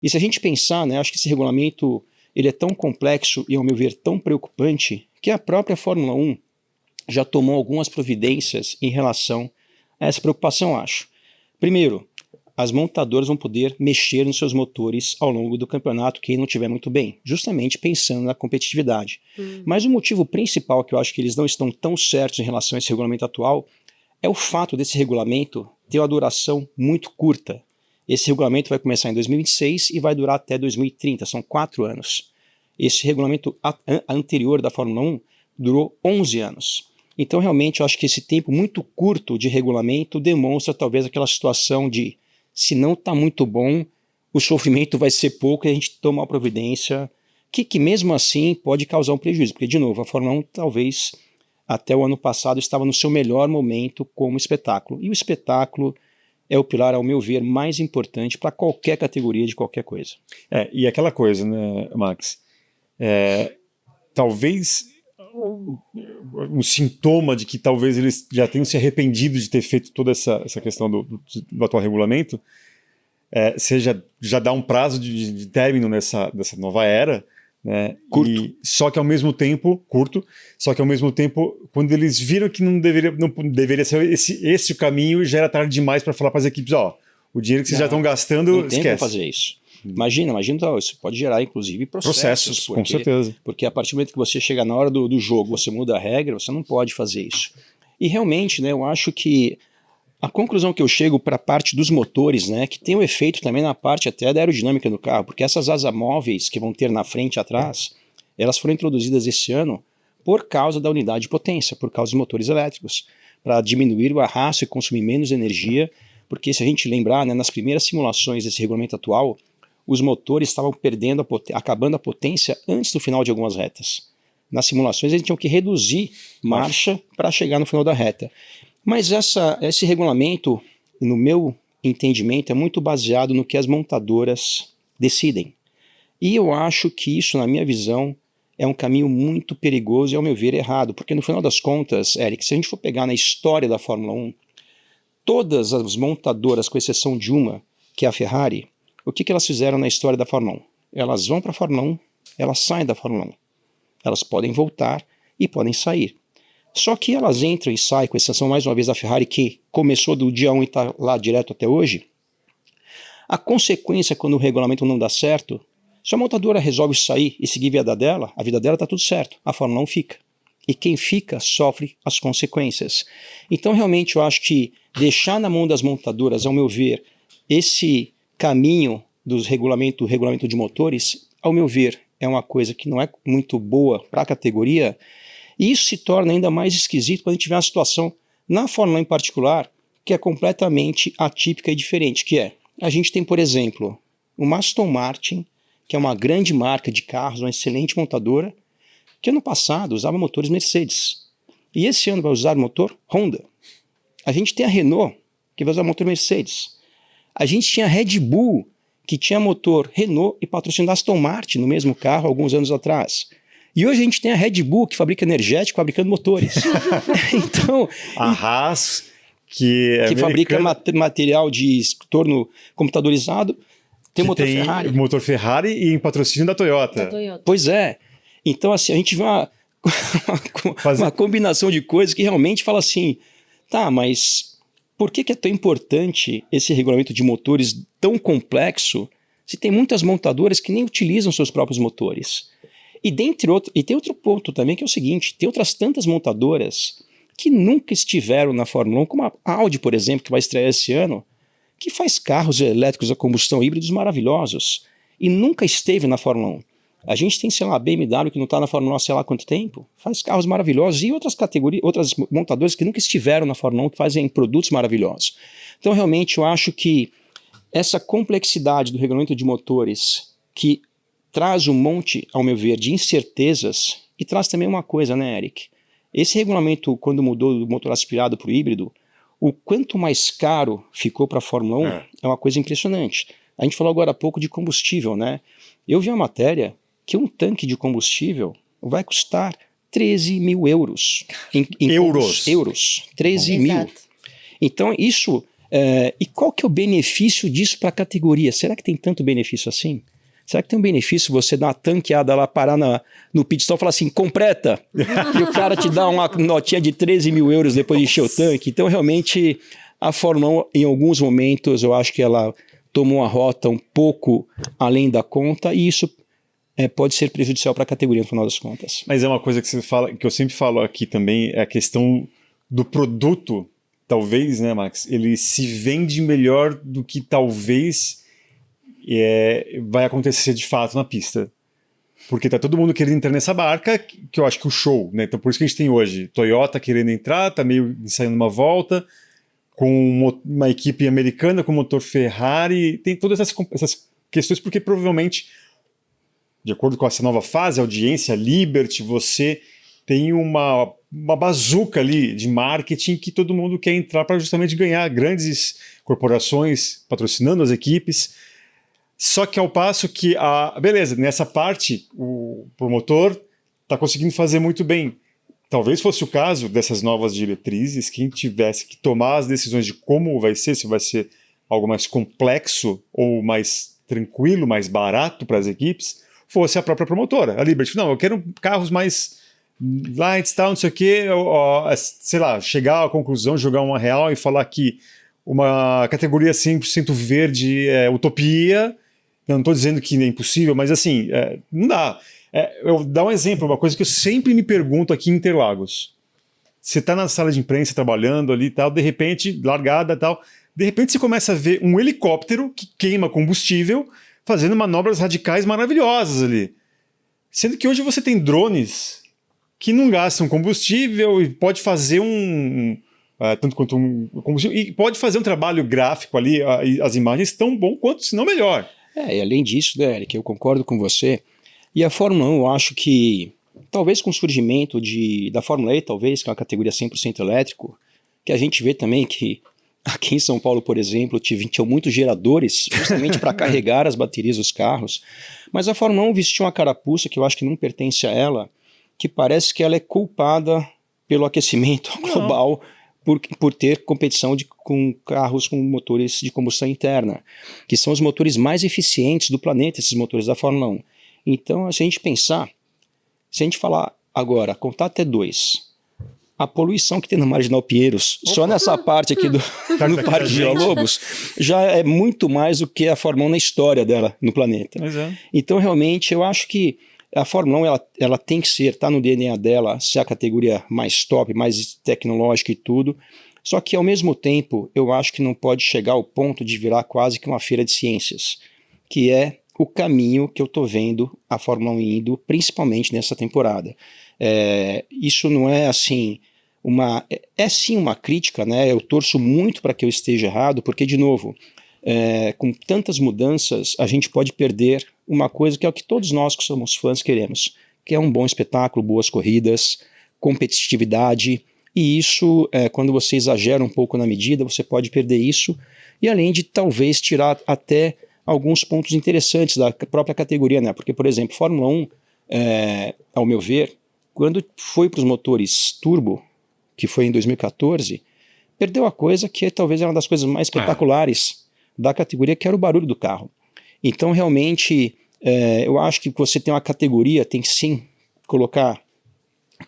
E se a gente pensar, né, acho que esse regulamento ele é tão complexo e, ao meu ver, tão preocupante, que a própria Fórmula 1 já tomou algumas providências em relação a essa preocupação, acho. Primeiro, as montadoras vão poder mexer nos seus motores ao longo do campeonato quem não estiver muito bem, justamente pensando na competitividade. Mas o motivo principal que eu acho que eles não estão tão certos em relação a esse regulamento atual é o fato desse regulamento ter uma duração muito curta. Esse regulamento vai começar em 2026 e vai durar até 2030, são 4 anos. Esse regulamento anterior da Fórmula 1 durou 11 anos. Então realmente eu acho que esse tempo muito curto de regulamento demonstra talvez aquela situação de se não está muito bom, o sofrimento vai ser pouco e a gente toma uma providência que mesmo assim pode causar um prejuízo. Porque, de novo, a Fórmula 1 talvez até o ano passado estava no seu melhor momento como espetáculo. E o espetáculo é o pilar, ao meu ver, mais importante para qualquer categoria de qualquer coisa. E aquela coisa, né, Max? Talvez um sintoma de que talvez eles já tenham se arrependido de ter feito toda essa questão do atual regulamento seja já dar um prazo de término nessa nova era, né? Curto. Só que ao mesmo tempo, curto, só que ao mesmo tempo, quando eles viram que não deveria ser esse o caminho, já era tarde demais para falar para as equipes, o dinheiro que vocês já estão gastando, não tem esquece. Como fazer isso. Imagina, isso pode gerar inclusive processos com certeza. Porque a partir do momento que você chega na hora do jogo, você muda a regra, você não pode fazer isso. E realmente, né, eu acho que a conclusão que eu chego para a parte dos motores, né, que tem um efeito também na parte até da aerodinâmica do carro, porque essas asas móveis que vão ter na frente e atrás, elas foram introduzidas esse ano por causa da unidade de potência, por causa dos motores elétricos, para diminuir o arrasto e consumir menos energia, porque se a gente lembrar, né, nas primeiras simulações desse regulamento atual, os motores estavam acabando a potência antes do final de algumas retas. Nas simulações eles tinham que reduzir marcha para chegar no final da reta. Mas esse regulamento, no meu entendimento, é muito baseado no que as montadoras decidem. E eu acho que isso, na minha visão, é um caminho muito perigoso e, ao meu ver, errado. Porque no final das contas, Eric, se a gente for pegar na história da Fórmula 1, todas as montadoras, com exceção de uma, que é a Ferrari, o que elas fizeram na história da Fórmula 1? Elas vão para a Fórmula 1, elas saem da Fórmula 1. Elas podem voltar e podem sair. Só que elas entram e saem, com exceção mais uma vez da Ferrari, que começou do dia 1 e está lá direto até hoje. A consequência quando o regulamento não dá certo, se a montadora resolve sair e seguir a vida dela está tudo certo, a Fórmula 1 fica. E quem fica sofre as consequências. Então realmente eu acho que deixar na mão das montadoras, ao meu ver, esse caminho do regulamento de motores, ao meu ver, é uma coisa que não é muito boa para a categoria, e isso se torna ainda mais esquisito quando a gente vê uma situação na Fórmula 1 em particular, que é completamente atípica e diferente, que a gente tem, por exemplo, o Aston Martin, que é uma grande marca de carros, uma excelente montadora, que ano passado usava motores Mercedes, e esse ano vai usar motor Honda. A gente tem a Renault, que vai usar motor Mercedes. A gente tinha a Red Bull, que tinha motor Renault e patrocínio da Aston Martin no mesmo carro alguns anos atrás. E hoje a gente tem a Red Bull, que fabrica energético, fabricando motores. Então, a Haas, que fabrica material de torno computadorizado, tem motor Ferrari. Motor Ferrari e em patrocínio da Toyota. Pois é. Então, assim, a gente vê uma combinação de coisas que realmente fala assim, tá, mas por que é tão importante esse regulamento de motores tão complexo se tem muitas montadoras que nem utilizam seus próprios motores? E tem outro ponto também, que é o seguinte, tem outras tantas montadoras que nunca estiveram na Fórmula 1, como a Audi, por exemplo, que vai estrear esse ano, que faz carros elétricos a combustão híbridos maravilhosos e nunca esteve na Fórmula 1. A gente tem, sei lá, a BMW, que não está na Fórmula 1 há sei lá quanto tempo, faz carros maravilhosos, e outras categorias, outras montadoras que nunca estiveram na Fórmula 1, que fazem produtos maravilhosos. Então, realmente, eu acho que essa complexidade do regulamento de motores, que traz um monte, ao meu ver, de incertezas, e traz também uma coisa, né, Eric? Esse regulamento, quando mudou do motor aspirado para o híbrido, o quanto mais caro ficou para a Fórmula 1 é uma coisa impressionante. A gente falou agora há pouco de combustível, né? Eu vi uma matéria que um tanque de combustível vai custar 13 mil euros. Euros. 13 mil. Então, isso E qual que é o benefício disso para a categoria? Será que tem tanto benefício assim? Será que tem um benefício você dar uma tanqueada lá, parar no pit stop e falar assim, completa? E o cara te dá uma notinha de 13 mil euros depois de encher o tanque. Então, realmente, a Fórmula 1, em alguns momentos, eu acho que ela tomou uma rota um pouco além da conta e isso pode ser prejudicial para a categoria, no final das contas. Mas é uma coisa que você fala, que eu sempre falo aqui também, é a questão do produto, talvez, né, Max? Ele se vende melhor do que talvez vai acontecer de fato na pista. Porque tá todo mundo querendo entrar nessa barca, que eu acho que o show, né? Então por isso que a gente tem hoje Toyota querendo entrar, tá meio ensaiando uma volta, com uma equipe americana com motor Ferrari, tem todas essas questões, porque provavelmente, de acordo com essa nova fase, audiência, Liberty, você tem uma bazuca ali de marketing que todo mundo quer entrar para justamente ganhar, grandes corporações patrocinando as equipes. Só que ao passo que, beleza, nessa parte o promotor está conseguindo fazer muito bem. Talvez fosse o caso dessas novas diretrizes, quem tivesse que tomar as decisões de como vai ser, se vai ser algo mais complexo ou mais tranquilo, mais barato para as equipes, fosse a própria promotora, a Liberty. Não, eu quero carros mais lights, tal, não sei o quê, sei lá, chegar à conclusão, jogar uma real e falar que uma categoria 100% verde é utopia. Não estou dizendo que é impossível, mas assim, não dá. Eu vou dar um exemplo, uma coisa que eu sempre me pergunto aqui em Interlagos. Você está na sala de imprensa trabalhando ali e tal, de repente, largada e tal, de repente você começa a ver um helicóptero que queima combustível fazendo manobras radicais maravilhosas ali. Sendo que hoje você tem drones que não gastam combustível e pode fazer tanto quanto um combustível, e pode fazer um trabalho gráfico ali, as imagens tão bom quanto, se não melhor. E além disso, né, Eric, eu concordo com você. E a Fórmula 1, eu acho que, talvez com o surgimento da Fórmula E, talvez, que é uma categoria 100% elétrico, que a gente vê também que aqui em São Paulo, por exemplo, tinham muitos geradores justamente para carregar as baterias dos carros. Mas a Fórmula 1 vestiu uma carapuça que eu acho que não pertence a ela, que parece que ela é culpada pelo aquecimento global por ter competição com carros com motores de combustão interna, que são os motores mais eficientes do planeta, esses motores da Fórmula 1. Então, se a gente falar agora, contar até 2, a poluição que tem na Marginal Pinheiros, só nessa parte aqui do Parque Villa-Lobos, já é muito mais do que a Fórmula 1 na história dela no planeta. Então, realmente, eu acho que a Fórmula 1 ela tem que está no DNA dela, ser a categoria mais top, mais tecnológica e tudo, só que ao mesmo tempo eu acho que não pode chegar ao ponto de virar quase que uma feira de ciências, que é o caminho que eu estou vendo a Fórmula 1 indo, principalmente nessa temporada. Isso não é assim, sim uma crítica, né? Eu torço muito para que eu esteja errado, porque de novo, com tantas mudanças, a gente pode perder uma coisa que é o que todos nós que somos fãs queremos, que é um bom espetáculo, boas corridas, competitividade, e isso, quando você exagera um pouco na medida, você pode perder isso, e além de talvez tirar até alguns pontos interessantes da própria categoria, né? Porque, por exemplo, Fórmula 1, ao meu ver, quando foi para os motores turbo, que foi em 2014, perdeu a coisa que talvez era uma das coisas mais espetaculares da categoria, que era o barulho do carro. Então, realmente, eu acho que você tem uma categoria, tem que sim colocar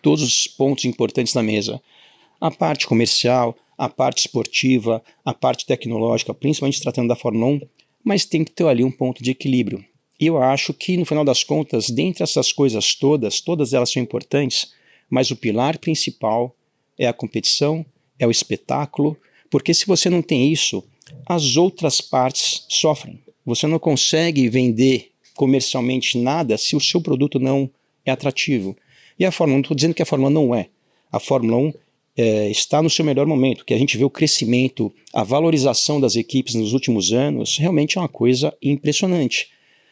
todos os pontos importantes na mesa. A parte comercial, a parte esportiva, a parte tecnológica, principalmente tratando da Fórmula 1, mas tem que ter ali um ponto de equilíbrio. E eu acho que, no final das contas, dentre essas coisas todas elas são importantes, mas o pilar principal é a competição, é o espetáculo, porque se você não tem isso, as outras partes sofrem. Você não consegue vender comercialmente nada se o seu produto não é atrativo. E a Fórmula 1, não estou dizendo que a Fórmula 1 não é. A Fórmula 1 está no seu melhor momento, que a gente vê o crescimento, a valorização das equipes nos últimos anos, realmente é uma coisa impressionante.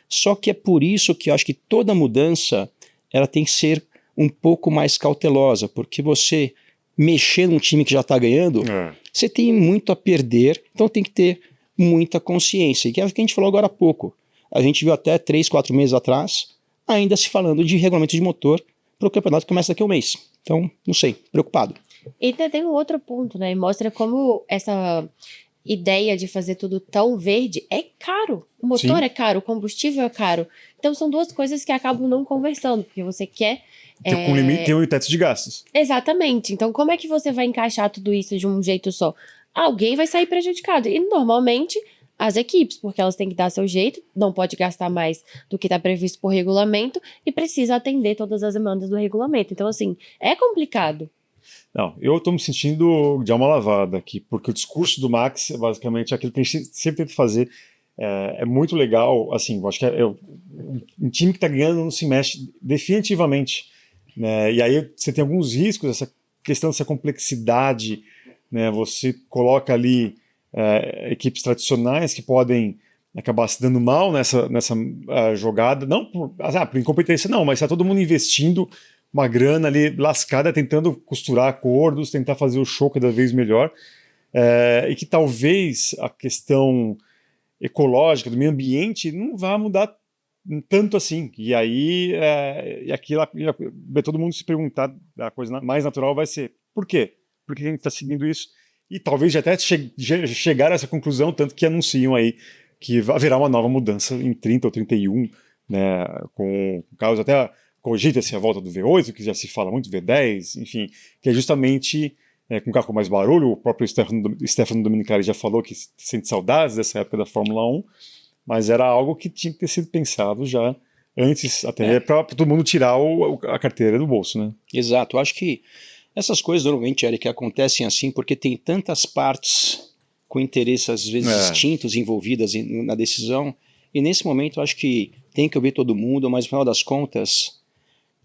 Só que é por isso que eu acho que toda mudança ela tem que ser um pouco mais cautelosa, porque você mexer num time que já está ganhando, você tem muito a perder, então tem que ter muita consciência, que é o que a gente falou agora há pouco. A gente viu até 3, 4 meses atrás, ainda se falando de regulamento de motor para o campeonato que começa daqui a um mês. Então, não sei, preocupado. E tem um outro ponto, né? Mostra como ideia de fazer tudo tão verde é caro. O motor é caro, o combustível é caro. Então são duas coisas que acabam não conversando, porque você quer... Com limite, tem o teto de gastos. Exatamente. Então como é que você vai encaixar tudo isso de um jeito só? Alguém vai sair prejudicado. E normalmente as equipes, porque elas têm que dar seu jeito, não pode gastar mais do que está previsto por regulamento e precisa atender todas as demandas do regulamento. Então, assim, é complicado. Não, eu estou me sentindo de alma lavada aqui, porque o discurso do Max é basicamente aquilo que a gente sempre tenta fazer. É muito legal, assim, eu acho que um time que está ganhando não se mexe definitivamente, né? E aí você tem alguns riscos, essa questão dessa complexidade, né? Você coloca ali equipes tradicionais que podem acabar se dando mal nessa jogada, não por incompetência, não, mas está todo mundo investindo uma grana ali lascada, tentando costurar acordos, tentar fazer o show cada vez melhor, e que talvez a questão ecológica, do meio ambiente, não vá mudar tanto assim. E aí, todo mundo se perguntar, a coisa mais natural vai ser, por quê? Por que a gente está seguindo isso? E talvez já até chegar a essa conclusão, tanto que anunciam aí que haverá uma nova mudança em 30 ou 31, né, com caso até cogita-se a volta do V8, que já se fala muito, V10, enfim, que é justamente com um carro com mais barulho. O próprio Stefano Domenicali já falou que sente saudades dessa época da Fórmula 1, mas era algo que tinha que ter sido pensado já antes, até para todo mundo tirar a carteira do bolso, né? Exato, eu acho que essas coisas normalmente, Eric, acontecem assim porque tem tantas partes com interesses às vezes distintos envolvidas na decisão, e nesse momento eu acho que tem que ouvir todo mundo, mas no final das contas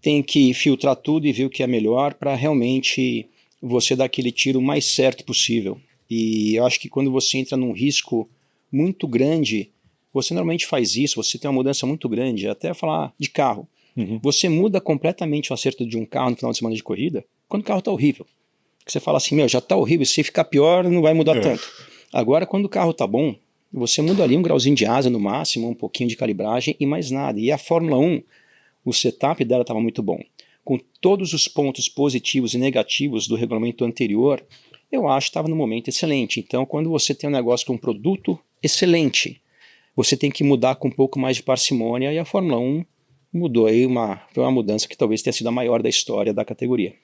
tem que filtrar tudo e ver o que é melhor para realmente você dar aquele tiro mais certo possível. E eu acho que quando você entra num risco muito grande, você normalmente faz isso, você tem uma mudança muito grande, até falar de carro. Você muda completamente o acerto de um carro no final de semana de corrida, quando o carro está horrível. Você fala assim, já está horrível, se ficar pior não vai mudar tanto. Agora, quando o carro está bom, você muda ali um grauzinho de asa no máximo, um pouquinho de calibragem e mais nada. E a Fórmula 1, o setup dela estava muito bom. Com todos os pontos positivos e negativos do regulamento anterior, eu acho que estava no momento excelente. Então, quando você tem um negócio com um produto excelente, você tem que mudar com um pouco mais de parcimônia, e a Fórmula 1 mudou aí, foi uma mudança que talvez tenha sido a maior da história da categoria.